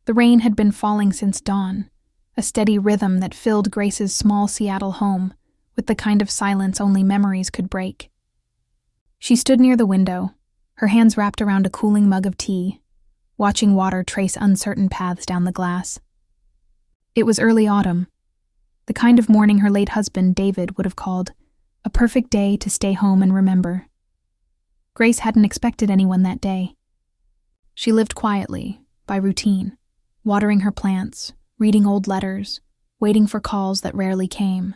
The rain had been falling since dawn, a steady rhythm that filled Grace's small Seattle home with the kind of silence only memories could break. She stood near the window, her hands wrapped around a cooling mug of tea, watching water trace uncertain paths down the glass. It was early autumn, the kind of morning her late husband, David, would have called a perfect day to stay home and remember. Grace hadn't expected anyone that day. She lived quietly, by routine, watering her plants, reading old letters, waiting for calls that rarely came.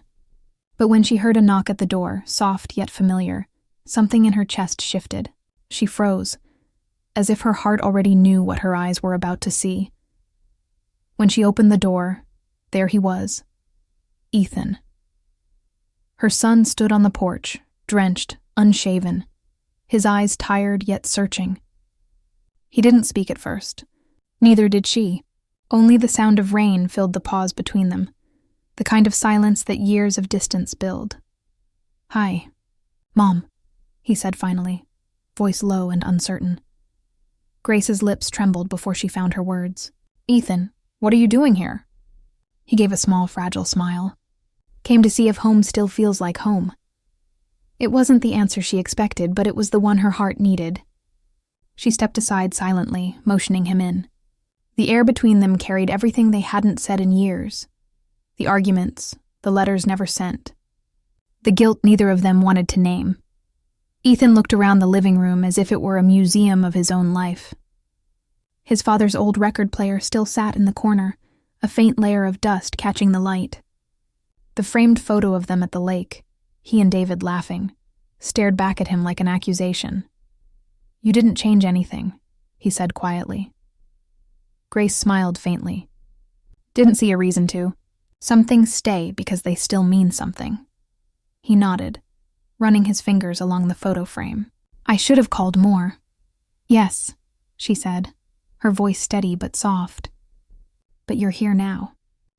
But when she heard a knock at the door, soft yet familiar, something in her chest shifted. She froze, as if her heart already knew what her eyes were about to see. When she opened the door, there he was, Ethan. Her son stood on the porch, drenched, unshaven, his eyes tired yet searching. He didn't speak at first. Neither did she. Only the sound of rain filled the pause between them, the kind of silence that years of distance build. "Hi, Mom," he said finally, voice low and uncertain. Grace's lips trembled before she found her words. "Ethan, what are you doing here?" He gave a small, fragile smile. "Came to see if home still feels like home." It wasn't the answer she expected, but it was the one her heart needed. She stepped aside silently, motioning him in. The air between them carried everything they hadn't said in years. The arguments, the letters never sent. The guilt neither of them wanted to name. Ethan looked around the living room as if it were a museum of his own life. His father's old record player still sat in the corner, a faint layer of dust catching the light. The framed photo of them at the lake, he and David laughing, stared back at him like an accusation. "You didn't change anything," he said quietly. Grace smiled faintly. "Didn't see a reason to. Some things stay because they still mean something." He nodded, running his fingers along the photo frame. "I should have called more." "Yes," she said, her voice steady but soft. "But you're here now.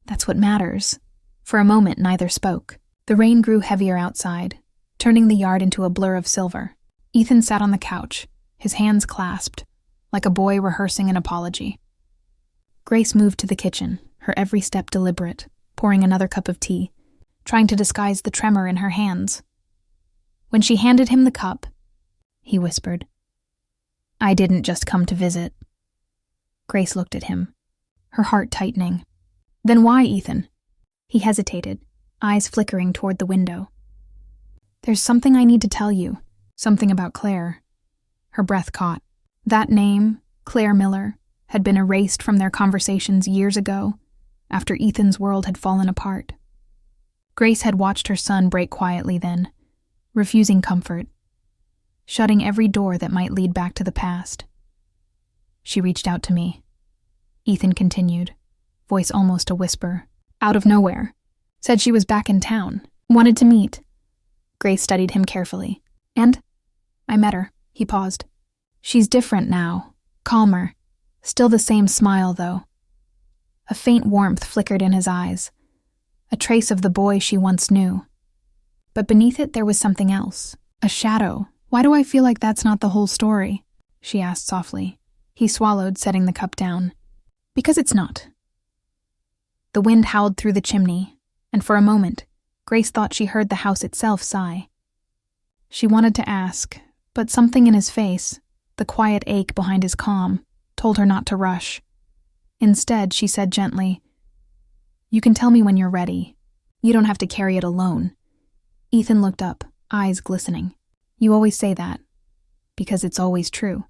That's what matters." For a moment, neither spoke. The rain grew heavier outside, turning the yard into a blur of silver. Ethan sat on the couch, his hands clasped, like a boy rehearsing an apology. Grace moved to the kitchen, her every step deliberate, pouring another cup of tea, trying to disguise the tremor in her hands. When she handed him the cup, he whispered, "I didn't just come to visit." Grace looked at him, her heart tightening. "Then why, Ethan?" He hesitated, eyes flickering toward the window. "There's something I need to tell you, something about Claire." Her breath caught. That name, Claire Miller, had been erased from their conversations years ago, after Ethan's world had fallen apart. Grace had watched her son break quietly then, refusing comfort, shutting every door that might lead back to the past. "She reached out to me," Ethan continued, voice almost a whisper, "out of nowhere. Said she was back in town, wanted to meet." Grace studied him carefully. "And? I met her." He paused. "She's different now, calmer. Still the same smile, though." A faint warmth flickered in his eyes, a trace of the boy she once knew. But beneath it there was something else, a shadow. "Why do I feel like that's not the whole story?" she asked softly. He swallowed, setting the cup down. "Because it's not." The wind howled through the chimney, and for a moment, Grace thought she heard the house itself sigh. She wanted to ask, but something in his face, the quiet ache behind his calm, told her not to rush. Instead, she said gently, "You can tell me when you're ready. You don't have to carry it alone." Ethan looked up, eyes glistening. "You always say that, because it's always true."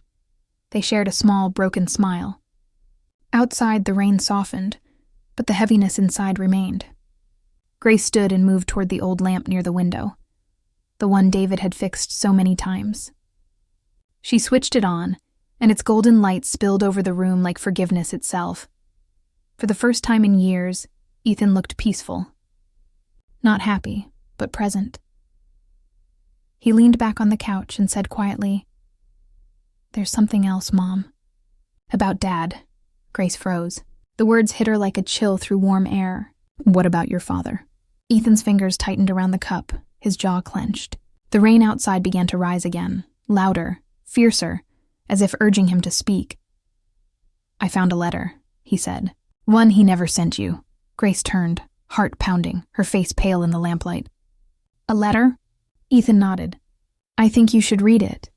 They shared a small, broken smile. Outside, the rain softened, but the heaviness inside remained. Grace stood and moved toward the old lamp near the window, the one David had fixed so many times. She switched it on, and its golden light spilled over the room like forgiveness itself. For the first time in years, Ethan looked peaceful. Not happy, but present. He leaned back on the couch and said quietly, "There's something else, Mom." "About Dad." Grace froze. The words hit her like a chill through warm air. "What about your father?" Ethan's fingers tightened around the cup, his jaw clenched. The rain outside began to rise again, louder, fiercer, as if urging him to speak. "I found a letter," he said. One he never sent you. Grace turned, heart pounding, her face pale in the lamplight. A letter? Ethan nodded. I think you should read it.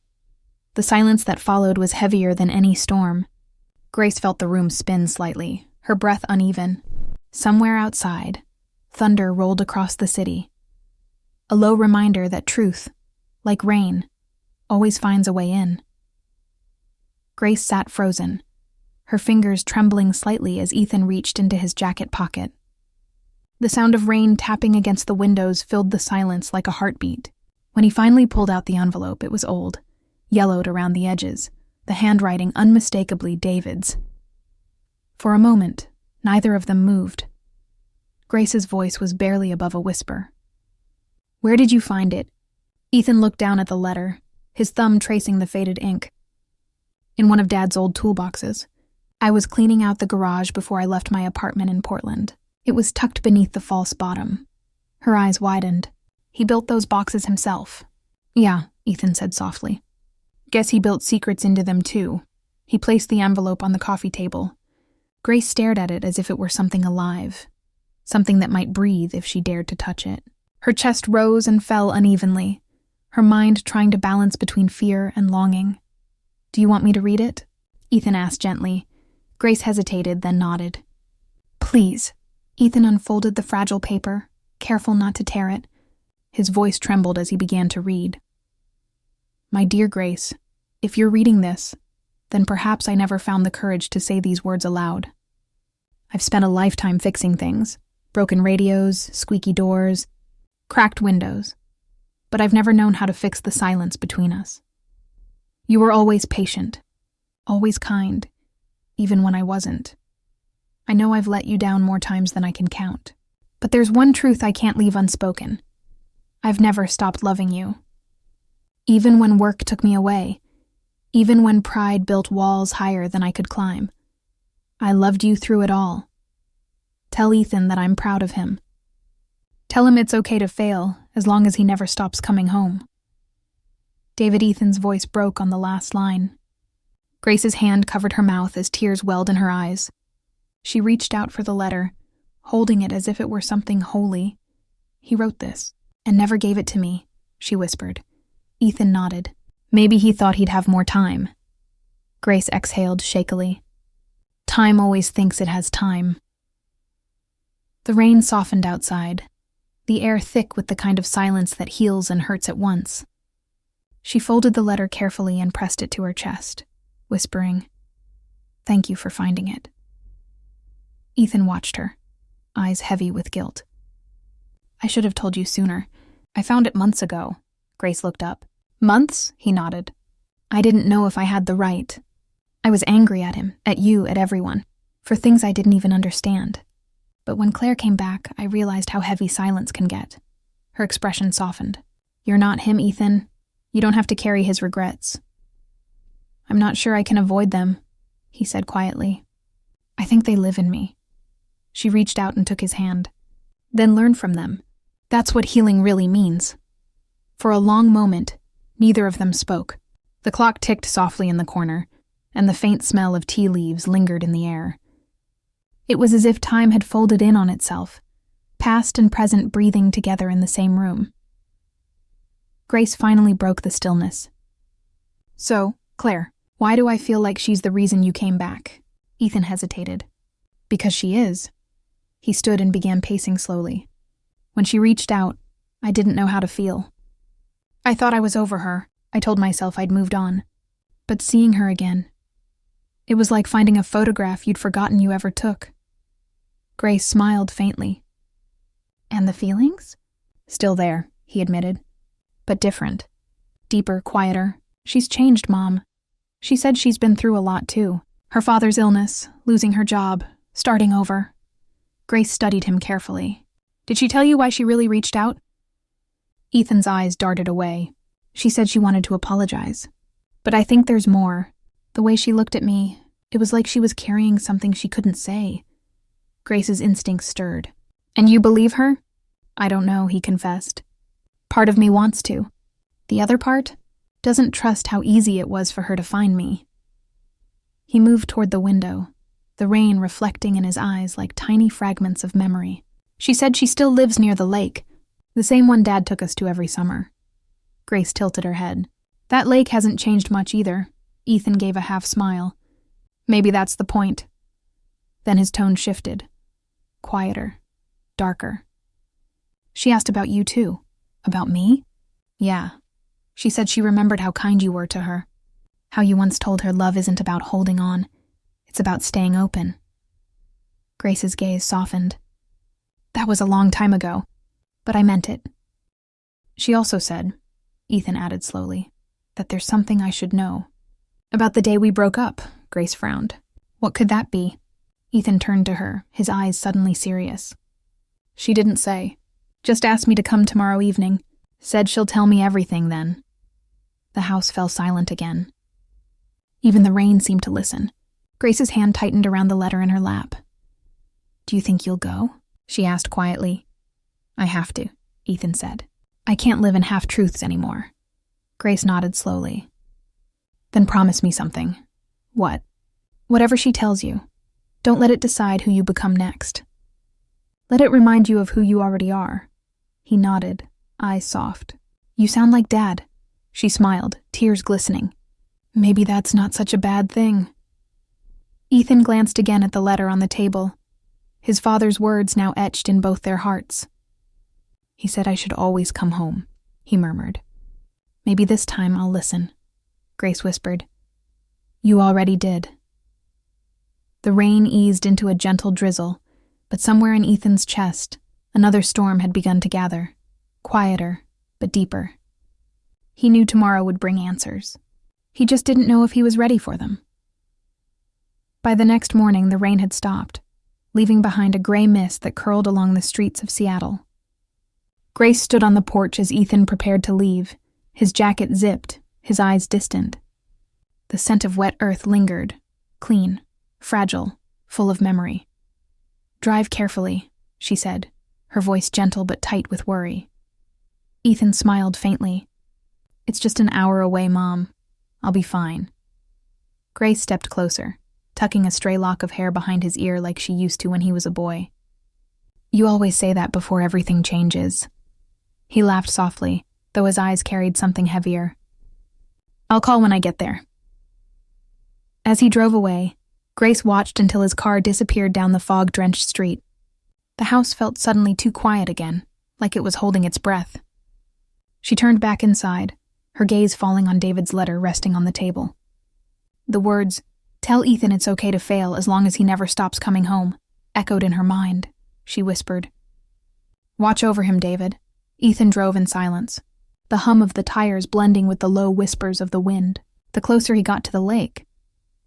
The silence that followed was heavier than any storm. Grace felt the room spin slightly, her breath uneven. Somewhere outside, thunder rolled across the city. A low reminder that truth, like rain, always finds a way in. Grace sat frozen, her fingers trembling slightly as Ethan reached into his jacket pocket. The sound of rain tapping against the windows filled the silence like a heartbeat. When he finally pulled out the envelope, it was old, yellowed around the edges, the handwriting unmistakably David's. For a moment, neither of them moved. Grace's voice was barely above a whisper. Where did you find it? Ethan looked down at the letter, his thumb tracing the faded ink. In one of Dad's old toolboxes. I was cleaning out the garage before I left my apartment in Portland. It was tucked beneath the false bottom. Her eyes widened. He built those boxes himself. Yeah, Ethan said softly. Guess he built secrets into them too. He placed the envelope on the coffee table. Grace stared at it as if it were something alive, something that might breathe if she dared to touch it. Her chest rose and fell unevenly, her mind trying to balance between fear and longing. Do you want me to read it? Ethan asked gently. Grace hesitated, then nodded. Please. Ethan unfolded the fragile paper, careful not to tear it. His voice trembled as he began to read. My dear Grace, if you're reading this, then perhaps I never found the courage to say these words aloud. I've spent a lifetime fixing things, broken radios, squeaky doors, cracked windows, but I've never known how to fix the silence between us. You were always patient, always kind, even when I wasn't. I know I've let you down more times than I can count, but there's one truth I can't leave unspoken. I've never stopped loving you. Even when work took me away, even when pride built walls higher than I could climb, I loved you through it all. Tell Ethan that I'm proud of him. Tell him it's okay to fail, as long as he never stops coming home. David Ethan's voice broke on the last line. Grace's hand covered her mouth as tears welled in her eyes. She reached out for the letter, holding it as if it were something holy. He wrote this, and never gave it to me, she whispered. Ethan nodded. Maybe he thought he'd have more time. Grace exhaled shakily. Time always thinks it has time. The rain softened outside, the air thick with the kind of silence that heals and hurts at once. She folded the letter carefully and pressed it to her chest, whispering, Thank you for finding it. Ethan watched her, eyes heavy with guilt. I should have told you sooner. I found it months ago. Grace looked up. Months? He nodded. I didn't know if I had the right. I was angry at him, at you, at everyone, for things I didn't even understand. But when Claire came back, I realized how heavy silence can get. Her expression softened. You're not him, Ethan. You don't have to carry his regrets. I'm not sure I can avoid them, he said quietly. I think they live in me. She reached out and took his hand. Then learn from them. That's what healing really means. For a long moment, neither of them spoke. The clock ticked softly in the corner, and the faint smell of tea leaves lingered in the air. It was as if time had folded in on itself, past and present breathing together in the same room. Grace finally broke the stillness. So, Claire, why do I feel like she's the reason you came back? Ethan hesitated. Because she is. He stood and began pacing slowly. When she reached out, I didn't know how to feel. I thought I was over her. I told myself I'd moved on. But seeing her again, it was like finding a photograph you'd forgotten you ever took. Grace smiled faintly. And the feelings? Still there, he admitted. But different. Deeper, quieter. She's changed, Mom. She said she's been through a lot, too. Her father's illness, losing her job, starting over. Grace studied him carefully. Did she tell you why she really reached out? Ethan's eyes darted away. She said she wanted to apologize. But I think there's more. The way she looked at me, it was like she was carrying something she couldn't say. Grace's instincts stirred. And you believe her? I don't know, he confessed. Part of me wants to. The other part doesn't trust how easy it was for her to find me. He moved toward the window, the rain reflecting in his eyes like tiny fragments of memory. She said she still lives near the lake, the same one Dad took us to every summer. Grace tilted her head. That lake hasn't changed much either. Ethan gave a half smile. Maybe that's the point. Then his tone shifted. Quieter. Darker. She asked about you too. About me? Yeah. She said she remembered how kind you were to her. How you once told her love isn't about holding on. It's about staying open. Grace's gaze softened. That was a long time ago, but I meant it. She also said, Ethan added slowly, that there's something I should know. About the day we broke up, Grace frowned. What could that be? Ethan turned to her, his eyes suddenly serious. She didn't say. Just asked me to come tomorrow evening. Said she'll tell me everything then. The house fell silent again. Even the rain seemed to listen. Grace's hand tightened around the letter in her lap. Do you think you'll go? She asked quietly. I have to, Ethan said. I can't live in half-truths anymore. Grace nodded slowly. Then promise me something. What? Whatever she tells you. Don't let it decide who you become next. Let it remind you of who you already are. He nodded, eyes soft. You sound like Dad. She smiled, tears glistening. Maybe that's not such a bad thing. Ethan glanced again at the letter on the table, his father's words now etched in both their hearts. He said I should always come home, he murmured. Maybe this time I'll listen, Grace whispered. You already did. The rain eased into a gentle drizzle, but somewhere in Ethan's chest, another storm had begun to gather, quieter, but deeper. He knew tomorrow would bring answers. He just didn't know if he was ready for them. By the next morning, the rain had stopped, leaving behind a gray mist that curled along the streets of Seattle. Grace stood on the porch as Ethan prepared to leave, his jacket zipped, his eyes distant. The scent of wet earth lingered, clean, fragile, full of memory. Drive carefully, she said, her voice gentle but tight with worry. Ethan smiled faintly. It's just an hour away, Mom. I'll be fine. Grace stepped closer, tucking a stray lock of hair behind his ear like she used to when he was a boy. You always say that before everything changes. He laughed softly, though his eyes carried something heavier. I'll call when I get there. As he drove away, Grace watched until his car disappeared down the fog-drenched street. The house felt suddenly too quiet again, like it was holding its breath. She turned back inside, her gaze falling on David's letter resting on the table. The words, "Tell Ethan it's okay to fail as long as he never stops coming home," echoed in her mind. She whispered. Watch over him, David. Ethan drove in silence, the hum of the tires blending with the low whispers of the wind. The closer he got to the lake,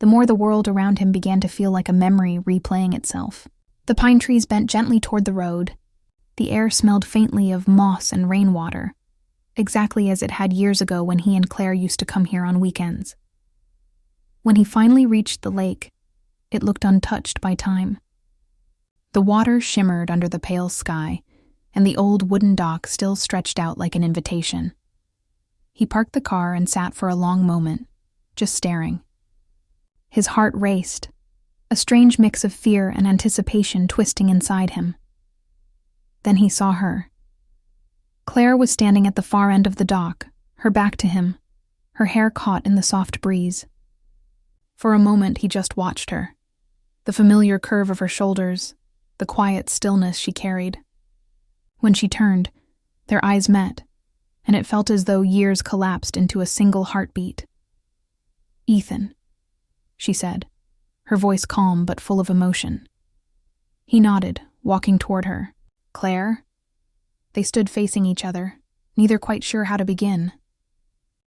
the more the world around him began to feel like a memory replaying itself. The pine trees bent gently toward the road. The air smelled faintly of moss and rainwater, exactly as it had years ago when he and Claire used to come here on weekends. When he finally reached the lake, it looked untouched by time. The water shimmered under the pale sky, and the old wooden dock still stretched out like an invitation. He parked the car and sat for a long moment, just staring. His heart raced, a strange mix of fear and anticipation twisting inside him. Then he saw her. Claire was standing at the far end of the dock, her back to him, her hair caught in the soft breeze. For a moment he just watched her, the familiar curve of her shoulders, the quiet stillness she carried. When she turned, their eyes met, and it felt as though years collapsed into a single heartbeat. "Ethan," she said, her voice calm but full of emotion. He nodded, walking toward her. "Claire?" They stood facing each other, neither quite sure how to begin.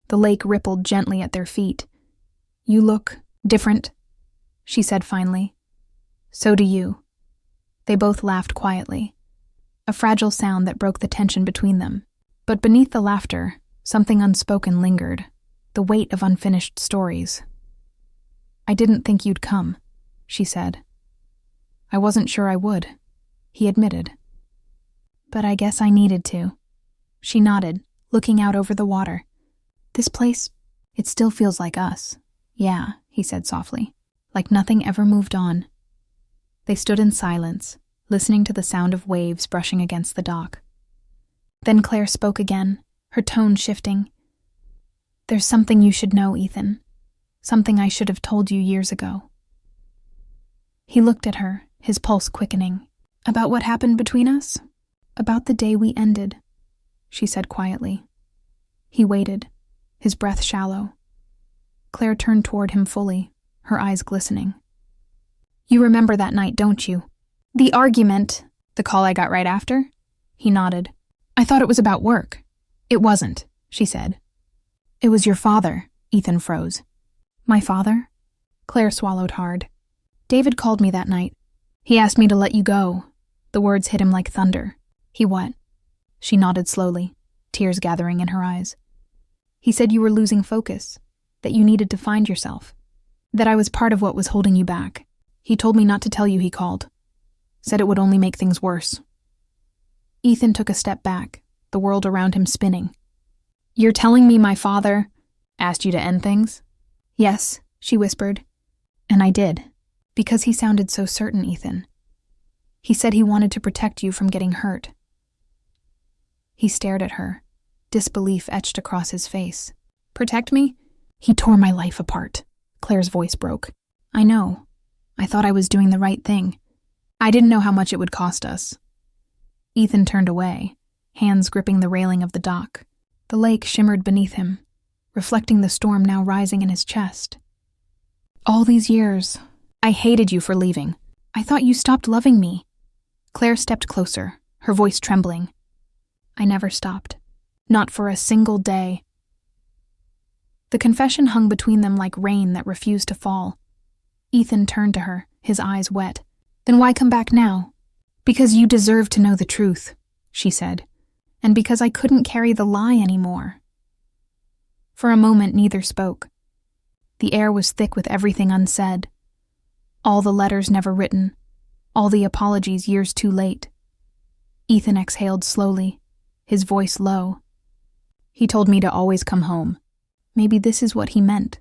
The lake rippled gently at their feet. "You look different," she said finally. "So do you." They both laughed quietly, a fragile sound that broke the tension between them. But beneath the laughter, something unspoken lingered, the weight of unfinished stories. "I didn't think you'd come," she said. "I wasn't sure I would," he admitted. "But I guess I needed to." She nodded, looking out over the water. "This place, it still feels like us." "Yeah," he said softly, "like nothing ever moved on." They stood in silence, listening to the sound of waves brushing against the dock. Then Claire spoke again, her tone shifting. "There's something you should know, Ethan. Something I should have told you years ago." He looked at her, his pulse quickening. "About what happened between us? About the day we ended," she said quietly. He waited, his breath shallow. Claire turned toward him fully, her eyes glistening. "You remember that night, don't you? The argument, the call I got right after?" He nodded. "I thought it was about work." "It wasn't," she said. "It was your father." Ethan froze. "My father?" Claire swallowed hard. "David called me that night. He asked me to let you go." The words hit him like thunder. "He what?" She nodded slowly, tears gathering in her eyes. "He said you were losing focus, that you needed to find yourself, that I was part of what was holding you back. He told me not to tell you he called. Said it would only make things worse." Ethan took a step back, the world around him spinning. "You're telling me my father asked you to end things?" "Yes," she whispered. "And I did, because he sounded so certain, Ethan. He said he wanted to protect you from getting hurt." He stared at her, disbelief etched across his face. "Protect me? He tore my life apart." Claire's voice broke. "I know. I thought I was doing the right thing. I didn't know how much it would cost us." Ethan turned away, hands gripping the railing of the dock. The lake shimmered beneath him, reflecting the storm now rising in his chest. "All these years, I hated you for leaving. I thought you stopped loving me." Claire stepped closer, her voice trembling. "I never stopped. Not for a single day." The confession hung between them like rain that refused to fall. Ethan turned to her, his eyes wet. "Then why come back now?" "Because you deserve to know the truth," she said, "and because I couldn't carry the lie anymore." For a moment, neither spoke. The air was thick with everything unsaid. All the letters never written, all the apologies years too late. Ethan exhaled slowly, his voice low. "He told me to always come home. Maybe this is what he meant.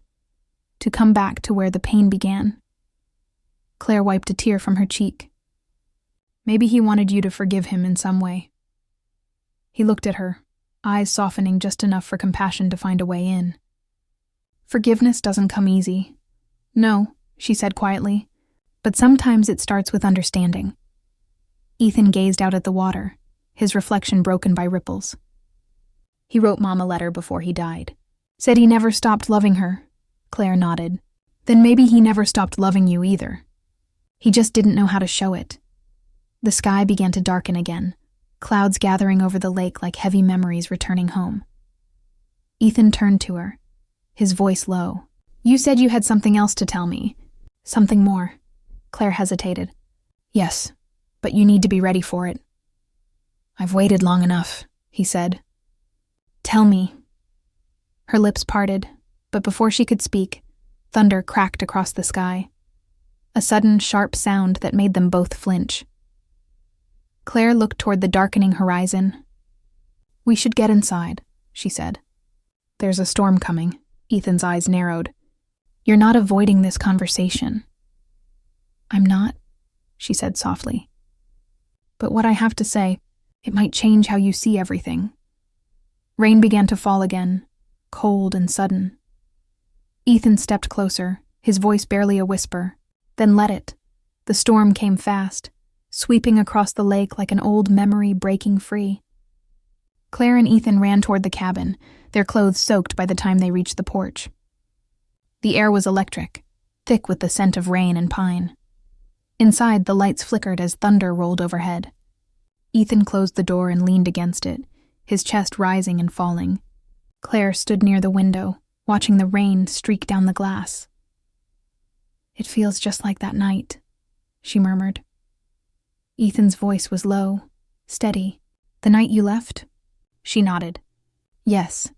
To come back to where the pain began." Claire wiped a tear from her cheek. "Maybe he wanted you to forgive him in some way." He looked at her, eyes softening just enough for compassion to find a way in. "Forgiveness doesn't come easy." "No," she said quietly, "but sometimes it starts with understanding." Ethan gazed out at the water, his reflection broken by ripples. "He wrote Mom a letter before he died. Said he never stopped loving her." Claire nodded. "Then maybe he never stopped loving you either. He just didn't know how to show it." The sky began to darken again, clouds gathering over the lake like heavy memories returning home. Ethan turned to her, his voice low. "You said you had something else to tell me. Something more." Claire hesitated. "Yes, but you need to be ready for it." "I've waited long enough," he said. "Tell me." Her lips parted, but before she could speak, thunder cracked across the sky. A sudden, sharp sound that made them both flinch. Claire looked toward the darkening horizon. "We should get inside," she said. "There's a storm coming." Ethan's eyes narrowed. "You're not avoiding this conversation." "I'm not," she said softly. "But what I have to say, it might change how you see everything." Rain began to fall again, cold and sudden. Ethan stepped closer, his voice barely a whisper, then let it. The storm came fast, sweeping across the lake like an old memory breaking free. Claire and Ethan ran toward the cabin, their clothes soaked by the time they reached the porch. The air was electric, thick with the scent of rain and pine. Inside, the lights flickered as thunder rolled overhead. Ethan closed the door and leaned against it, his chest rising and falling. Claire stood near the window, watching the rain streak down the glass. "It feels just like that night," she murmured. Ethan's voice was low, steady. "The night you left?" She nodded. "Yes.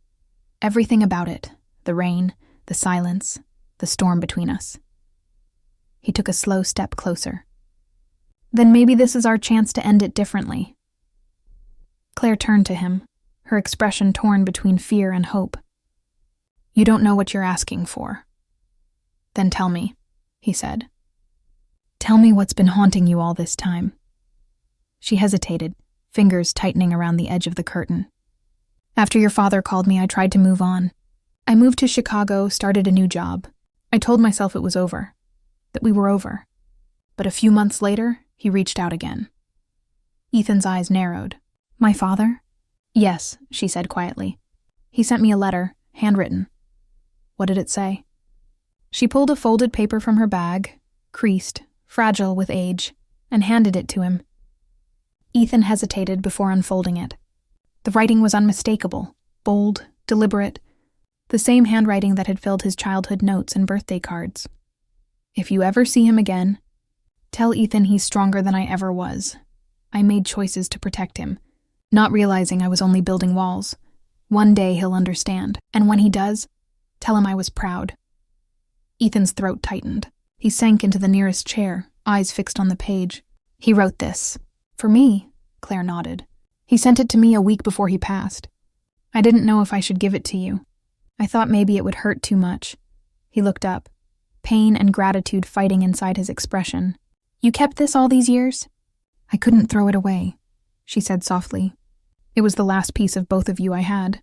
Everything about it. The rain, the silence, the storm between us." He took a slow step closer. "Then maybe this is our chance to end it differently." Claire turned to him, her expression torn between fear and hope. "You don't know what you're asking for." "Then tell me," he said. Tell me what's been haunting you all this time. She hesitated, fingers tightening around the edge of the curtain. After your father called me, I tried to move on. I moved to Chicago, started a new job. I told myself it was over, that we were over. But a few months later, he reached out again. Ethan's eyes narrowed. My father? Yes, she said quietly. He sent me a letter, handwritten. What did it say? She pulled a folded paper from her bag, creased, fragile with age, and handed it to him. Ethan hesitated before unfolding it. The writing was unmistakable, bold, deliberate, the same handwriting that had filled his childhood notes and birthday cards. If you ever see him again, tell Ethan he's stronger than I ever was. I made choices to protect him, not realizing I was only building walls. One day he'll understand, and when he does, tell him I was proud. Ethan's throat tightened. He sank into the nearest chair, eyes fixed on the page. He wrote this. For me, Claire nodded. He sent it to me a week before he passed. I didn't know if I should give it to you. I thought maybe it would hurt too much. He looked up, pain and gratitude fighting inside his expression. You kept this all these years? I couldn't throw it away, she said softly. It was the last piece of both of you I had.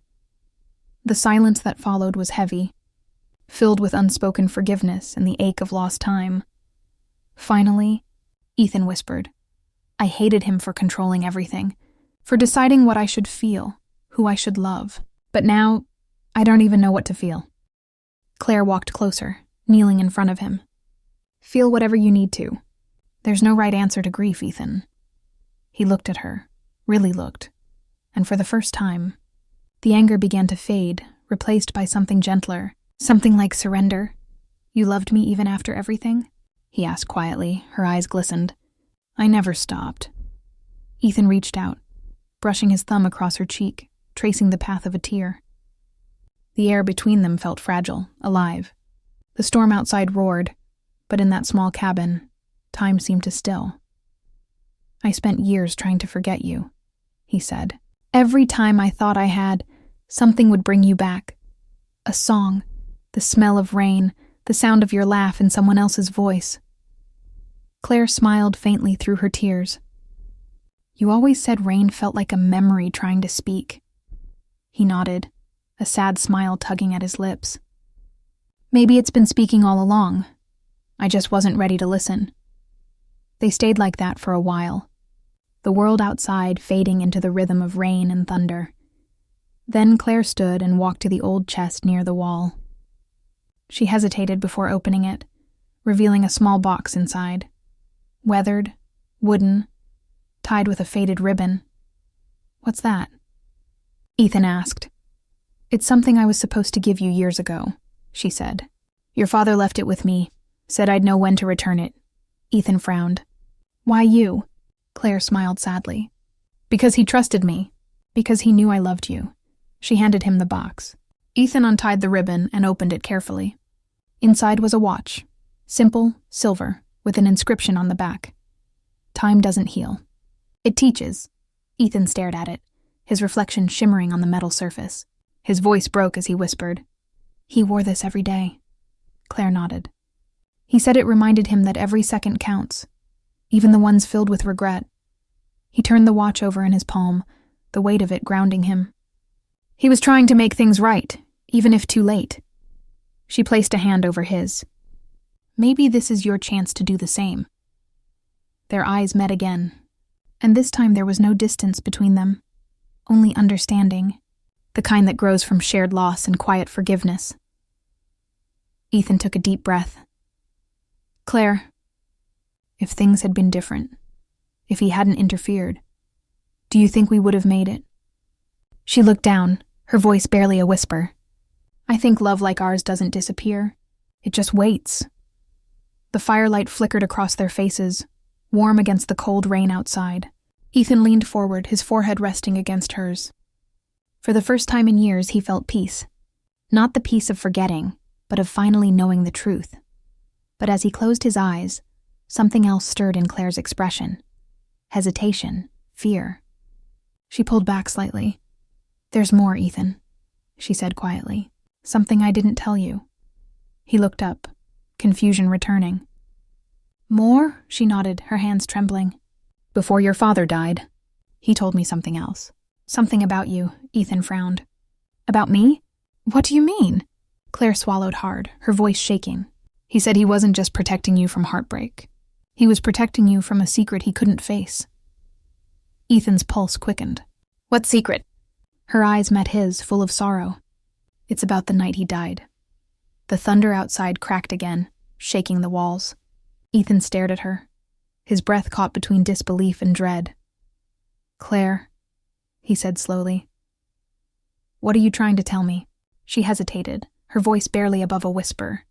The silence that followed was heavy, filled with unspoken forgiveness and the ache of lost time. Finally, Ethan whispered. I hated him for controlling everything, for deciding what I should feel, who I should love. But now, I don't even know what to feel. Claire walked closer, kneeling in front of him. Feel whatever you need to. There's no right answer to grief, Ethan. He looked at her, really looked, and for the first time, the anger began to fade, replaced by something gentler, something like surrender. You loved me even after everything? He asked quietly, her eyes glistened. I never stopped. Ethan reached out, brushing his thumb across her cheek, tracing the path of a tear. The air between them felt fragile, alive. The storm outside roared, but in that small cabin, time seemed to still. I spent years trying to forget you, he said. Every time I thought I had, something would bring you back. A song, the smell of rain, the sound of your laugh in someone else's voice. Claire smiled faintly through her tears. You always said rain felt like a memory trying to speak. He nodded, a sad smile tugging at his lips. Maybe it's been speaking all along. I just wasn't ready to listen. They stayed like that for a while, the world outside fading into the rhythm of rain and thunder. Then Claire stood and walked to the old chest near the wall. She hesitated before opening it, revealing a small box inside. Weathered, wooden, tied with a faded ribbon. What's that? Ethan asked. It's something I was supposed to give you years ago, she said. Your father left it with me, said I'd know when to return it. Ethan frowned. Why you? Claire smiled sadly. Because he trusted me. Because he knew I loved you. She handed him the box. Ethan untied the ribbon and opened it carefully. Inside was a watch. Simple, silver, with an inscription on the back. Time doesn't heal. It teaches. Ethan stared at it, his reflection shimmering on the metal surface. His voice broke as he whispered. He wore this every day. Claire nodded. He said it reminded him that every second counts, even the ones filled with regret. He turned the watch over in his palm, the weight of it grounding him. He was trying to make things right, even if too late. She placed a hand over his. Maybe this is your chance to do the same. Their eyes met again, and this time there was no distance between them, only understanding, the kind that grows from shared loss and quiet forgiveness. Ethan took a deep breath. Claire, if things had been different, if he hadn't interfered, do you think we would have made it? She looked down, her voice barely a whisper. I think love like ours doesn't disappear. It just waits. The firelight flickered across their faces, warm against the cold rain outside. Ethan leaned forward, his forehead resting against hers. For the first time in years, he felt peace. Not the peace of forgetting, but of finally knowing the truth. But as he closed his eyes, something else stirred in Claire's expression. Hesitation, fear. She pulled back slightly. There's more, Ethan, she said quietly. Something I didn't tell you. He looked up, confusion returning. More? She nodded, her hands trembling. Before your father died, he told me something else. Something about you, Ethan frowned. About me? What do you mean? Claire swallowed hard, her voice shaking. He said he wasn't just protecting you from heartbreak. He was protecting you from a secret he couldn't face. Ethan's pulse quickened. What secret? Her eyes met his, full of sorrow. It's about the night he died. The thunder outside cracked again, shaking the walls. Ethan stared at her, his breath caught between disbelief and dread. Claire, he said slowly. What are you trying to tell me? She hesitated, her voice barely above a whisper.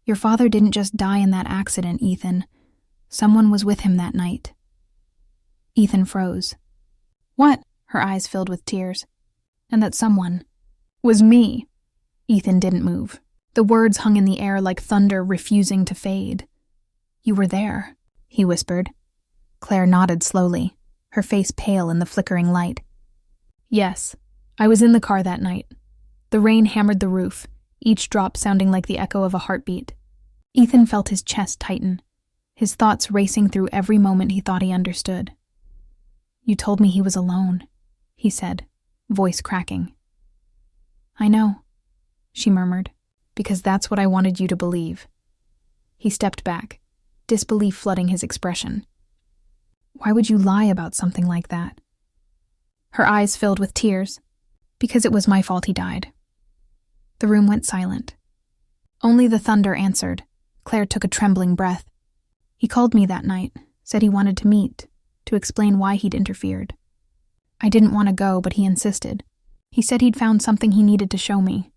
Your father didn't just die in that accident, Ethan. Someone was with him that night. Ethan froze. What? Her eyes filled with tears. And that someone was me. Ethan didn't move. The words hung in the air like thunder refusing to fade. You were there, he whispered. Claire nodded slowly, her face pale in the flickering light. Yes, I was in the car that night. The rain hammered the roof, each drop sounding like the echo of a heartbeat. Ethan felt his chest tighten, his thoughts racing through every moment he thought he understood. You told me he was alone, he said, voice cracking. I know, she murmured, because that's what I wanted you to believe. He stepped back, disbelief flooding his expression. Why would you lie about something like that? Her eyes filled with tears. Because it was my fault he died. The room went silent. Only the thunder answered. Claire took a trembling breath. He called me that night, said he wanted to meet, to explain why he'd interfered. I didn't want to go, but he insisted. He said he'd found something he needed to show me.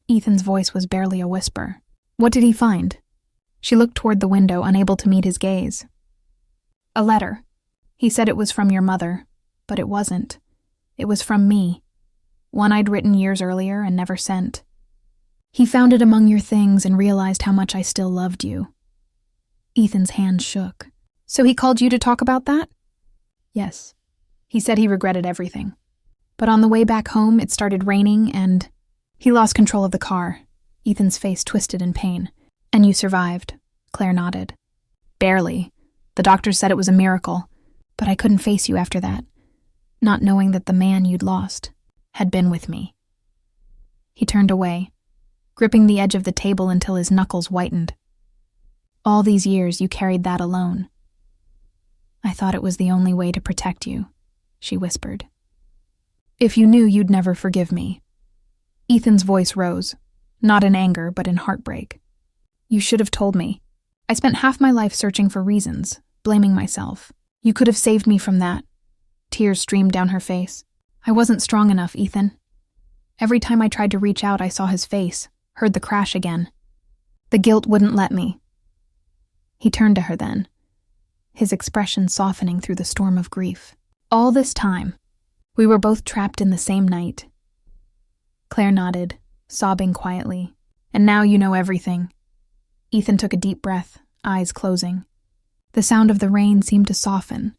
Ethan's voice was barely a whisper. What did he find? She looked toward the window, unable to meet his gaze. A letter. He said it was from your mother, but it wasn't. It was from me. One I'd written years earlier and never sent. He found it among your things and realized how much I still loved you. Ethan's hand shook. So he called you to talk about that? Yes. He said he regretted everything. But on the way back home, it started raining and he lost control of the car. Ethan's face twisted in pain. And you survived, Claire nodded. Barely. The doctors said it was a miracle, but I couldn't face you after that, not knowing that the man you'd lost had been with me. He turned away, gripping the edge of the table until his knuckles whitened. All these years you carried that alone. I thought it was the only way to protect you, she whispered. If you knew, you'd never forgive me. Ethan's voice rose, not in anger, but in heartbreak. You should have told me. I spent half my life searching for reasons, blaming myself. You could have saved me from that. Tears streamed down her face. I wasn't strong enough, Ethan. Every time I tried to reach out, I saw his face, heard the crash again. The guilt wouldn't let me. He turned to her then, his expression softening through the storm of grief. All this time, we were both trapped in the same night. Claire nodded, sobbing quietly. And now you know everything. Ethan took a deep breath, eyes closing. The sound of the rain seemed to soften,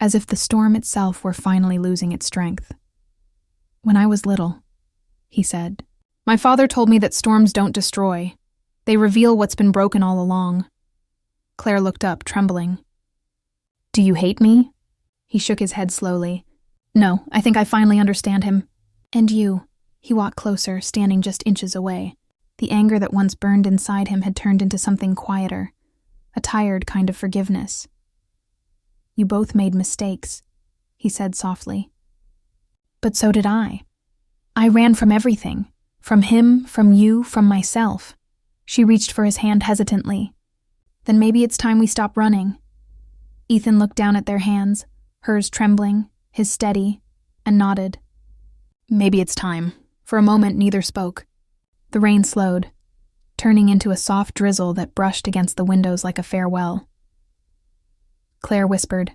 as if the storm itself were finally losing its strength. When I was little, he said, my father told me that storms don't destroy. They reveal what's been broken all along. Claire looked up, trembling. Do you hate me? He shook his head slowly. No, I think I finally understand him. And you. He walked closer, standing just inches away. The anger that once burned inside him had turned into something quieter, a tired kind of forgiveness. You both made mistakes, he said softly. But so did I. I ran from everything. From him, from you, from myself. She reached for his hand hesitantly. Then maybe it's time we stop running. Ethan looked down at their hands, hers trembling, his steady, and nodded. Maybe it's time. For a moment, neither spoke. The rain slowed, turning into a soft drizzle that brushed against the windows like a farewell. Claire whispered,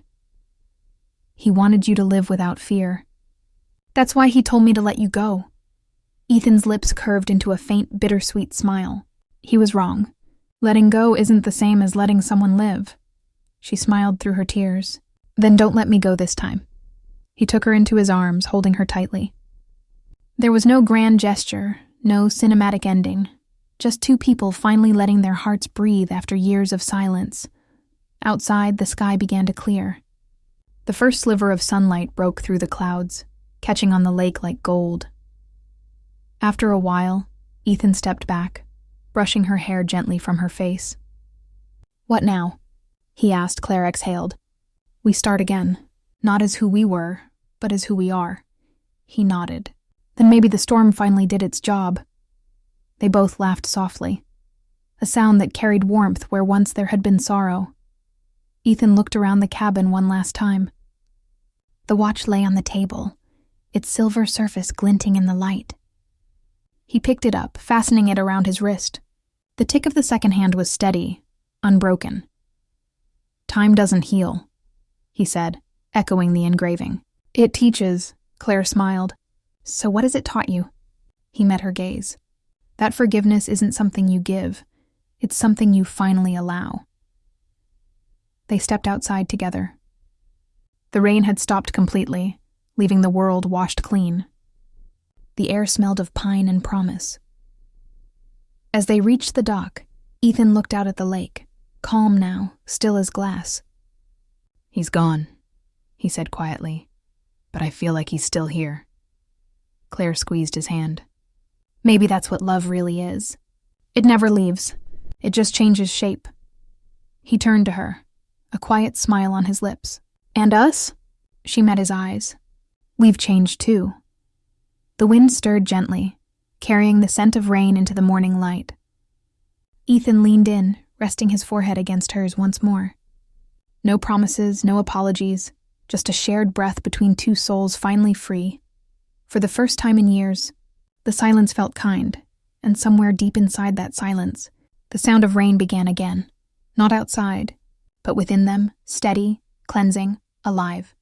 he wanted you to live without fear. That's why he told me to let you go. Ethan's lips curved into a faint, bittersweet smile. He was wrong. Letting go isn't the same as letting someone live. She smiled through her tears. Then don't let me go this time. He took her into his arms, holding her tightly. There was no grand gesture, no cinematic ending, Just two people finally letting their hearts breathe after years of silence. Outside, the sky began to clear. The first sliver of sunlight broke through the clouds, catching on the lake like gold. After a while, Ethan stepped back, brushing her hair gently from her face. "What now?" he asked. Claire exhaled. "We start again, not as who we were, but as who we are." He nodded. "Then maybe the storm finally did its job." They both laughed softly, a sound that carried warmth where once there had been sorrow. Ethan looked around the cabin one last time. The watch lay on the table, its silver surface glinting in the light. He picked it up, fastening it around his wrist. The tick of the second hand was steady, unbroken. "Time doesn't heal," he said, echoing the engraving. "It teaches," Claire smiled. "So what has it taught you?" He met her gaze. "That forgiveness isn't something you give. It's something you finally allow." They stepped outside together. The rain had stopped completely, leaving the world washed clean. The air smelled of pine and promise. As they reached the dock, Ethan looked out at the lake, calm now, still as glass. "He's gone," he said quietly, "but I feel like he's still here." Claire squeezed his hand. "Maybe that's what love really is. It never leaves. It just changes shape." He turned to her, a quiet smile on his lips. "And us?" She met his eyes. "We've changed too." The wind stirred gently, carrying the scent of rain into the morning light. Ethan leaned in, resting his forehead against hers once more. No promises, no apologies, just a shared breath between two souls finally free. For the first time in years, the silence felt kind, and somewhere deep inside that silence, the sound of rain began again, not outside, but within them, steady, cleansing, alive.